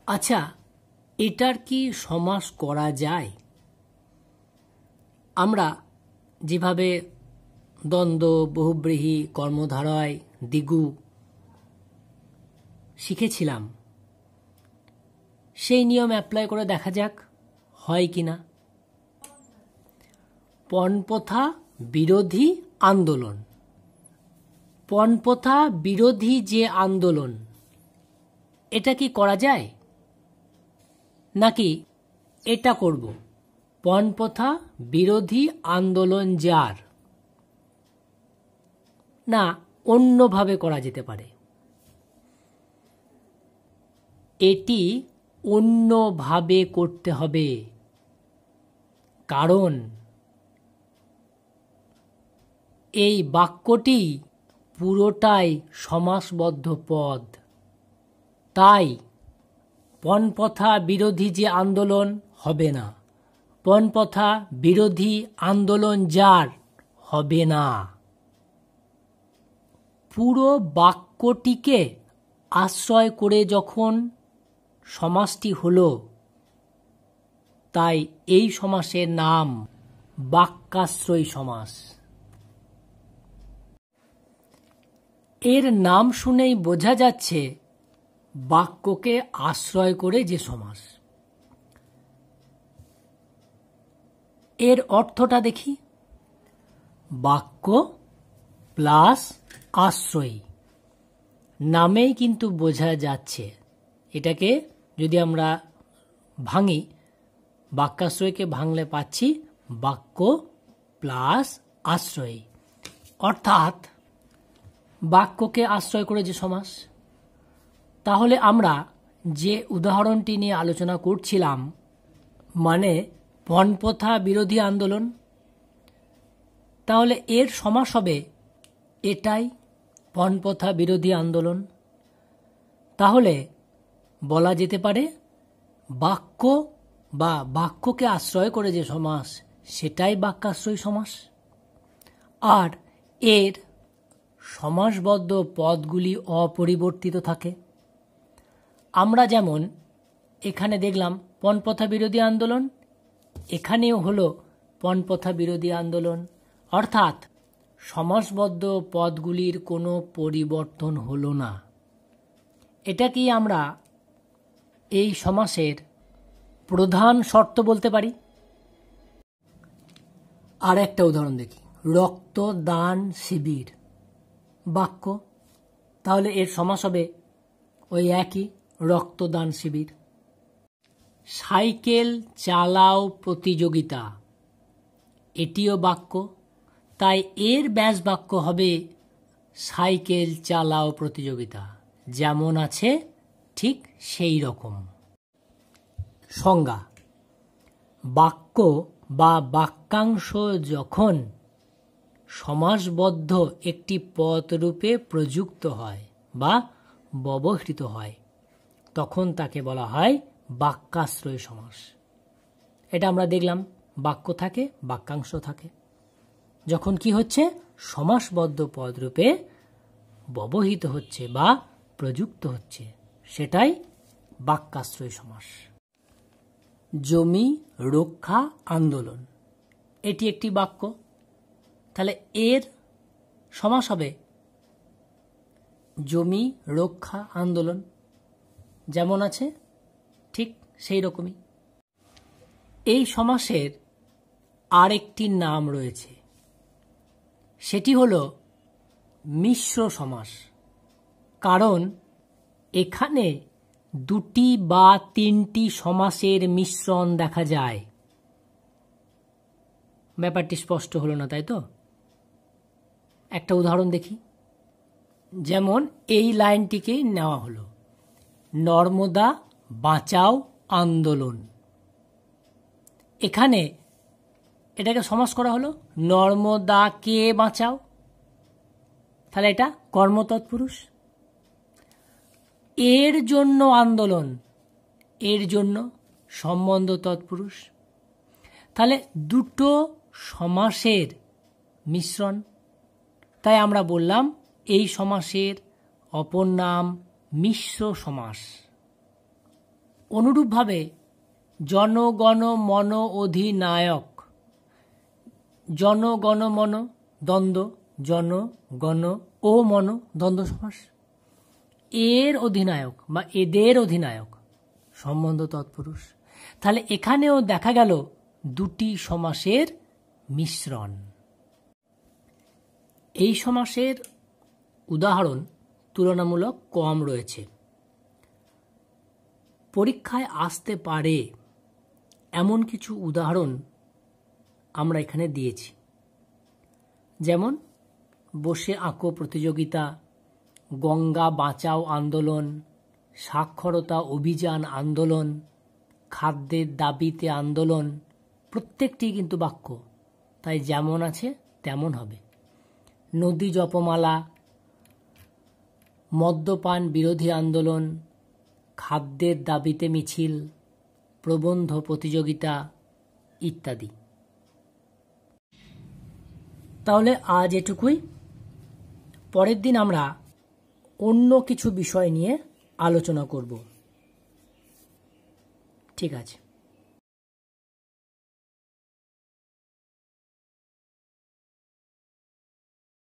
আচ্ছা, এটার কি সমাস করা যায়? আমরা যেভাবে দ্বন্দ্ব, বহুব্রীহি, কর্মধারয়, দ্বিগু শিখেছিলাম, সেই নিয়ম অ্যাপ্লাই করে দেখা যাক হয় কিনা। পণপ্রথা বিরোধী আন্দোলন, পণপ্রথা বিরোধী যে আন্দোলন, এটা কি করা যায় নাকি এটা করব? পণপ্রথা বিরোধী আন্দোলন যার, না অন্যভাবে করা যেতে পারে? এটি অন্যভাবে করতে হবে, কারণ এই বাক্যটি পুরোটাই সমাসবদ্ধ পদ। তাই পণপ্রথা বিরোধী যে আন্দোলন হবে না, পণপ্রথা বিরোধী আন্দোলন যার হবে না। পুরো বাক্যটিকে আশ্রয় করে যখন সমাসটি হলো, তাই এই সমাসের নাম বাক্যাশ্রয়ী সমাস। এর নাম শুনেই বোঝা যাচ্ছে বাক্যকে আশ্রয় করে যে সমাস। এর অর্থটা দেখি। বাক্য প্লাস আশ্রয়ী, নামেই কিন্তু বোঝা যাচ্ছে। এটাকে যদি আমরা ভাঙি, বাক্যাশ্রয়কে ভাঙলে পাচ্ছি বাক্য প্লাস আশ্রয়ী, অর্থাৎ বাক্যকে আশ্রয় করে যে সমাস। তাহলে আমরা যে উদাহরণটি নিয়ে আলোচনা করছিলাম, মানে পণপ্রথা বিরোধী আন্দোলন, তাহলে এর সমাস হবে এটাই, পণপ্রথা বিরোধী আন্দোলন। তাহলে বলা যেতে পারে বাক্য বা বাক্যকে আশ্রয় করে যে সমাস, সেটাই বাক্যাশ্রয়ী সমাস। আর এর সমাসবদ্ধ পদগুলি অপরিবর্তিত থাকে। আমরা যেমন এখানে দেখলাম পণপ্রথা বিরোধী আন্দোলন, এখানেও হলো পণপ্রথা বিরোধী আন্দোলন, অর্থাৎ সমাসবদ্ধ পদগুলির কোনো পরিবর্তন হলো না। এটাকেই আমরা এই সমাসের প্রধান শর্ত বলতে পারি। আর একটা উদাহরণ দেখি, রক্তদান শিবির বাক্য, তাহলে এর সমাস হবে ওই একই, রক্তদান শিবির। সাইকেল চালাও প্রতিযোগিতা, এটিও বাক্য, তাই এর ব্যাস বাক্য হবে সাইকেল চালাও প্রতিযোগিতা, যেমন আছে ঠিক সেই রকম। সংজ্ঞা: বাক্য বা বাক্যাংশ যখন সমাসবদ্ধ একটি পদ রূপে প্রযুক্ত হয় বা ব্যবহৃত হয়, তখন তাকে বলা হয় বাক্যাশ্রয়ী সমাস। এটা আমরা দেখলাম, বাক্য থাকে, বাক্যাংশ থাকে, যখন কি হচ্ছে সমাসবদ্ধ পদ রূপে ব্যবহৃত হচ্ছে বা প্রযুক্ত হচ্ছে, সেটাই বাক্যাশ্রয়ী সমাস। জমি রক্ষা আন্দোলন, এটি একটি বাক্য, তাহলে এর সমাস হবে জমি রক্ষা আন্দোলন, যেমন আছে ঠিক সেই রকমই। এই সমাসের আরেকটি নাম রয়েছে, সেটি হলো মিশ্র সমাস, কারণ এখানে দুটি বা তিনটি সমাসের মিশ্রণ দেখা যায়। ব্যাপারটি স্পষ্ট হলো না, তাই তো? একটা উদাহরণ দেখি। যেমন এই লাইনটিকে নেওয়া হলো, নর্মদা বাঁচাও আন্দোলন। এখানে এটাকে সমাস করা হলো নর্মদাকে বাঁচাও, তাহলে এটা কর্মতৎপুরুষ। এর জন্য আন্দোলন, এর জন্য সম্বন্ধ তৎপুরুষ, তাহলে দুটো সমাসের মিশ্রণ। তাই আমরা বললাম এই সমাসের অপর নাম মিশ্র সমাস। অনুরূপভাবে জনগণ মন অধিনায়ক, জনগণ মন দ্বন্দ্ব, জনগণ ও মন দ্বন্দ্ব সমাস, এর অধিনায়ক বা এদের অধিনায়ক সম্বন্ধ তৎপুরুষ। তাহলে এখানেও দেখা গেল দুটি সমাসের মিশ্রণ। এই সমাসের উদাহরণ তুলনামূলক কম রয়েছে। পরীক্ষায় আসতে পারে এমন কিছু উদাহরণ আমরা এখানে দিয়েছি, যেমন বসে আঁকো প্রতিযোগিতা, গঙ্গা বাঁচাও আন্দোলন, সাক্ষরতা অভিযান আন্দোলন, খাদ্যের দাবিতে আন্দোলন। প্রত্যেকটি কিন্তু বাক্য, তাই যেমন আছে তেমন হবে। নদী জপমালা, মদ্যপান বিরোধী আন্দোলন, খাদ্যের দাবিতে মিছিল, প্রবন্ধ প্রতিযোগিতা ইত্যাদি। তাহলে আজ এটুকুই। পরের দিন আমরা অন্য কিছু বিষয় নিয়ে আলোচনা করব। ঠিক আছে।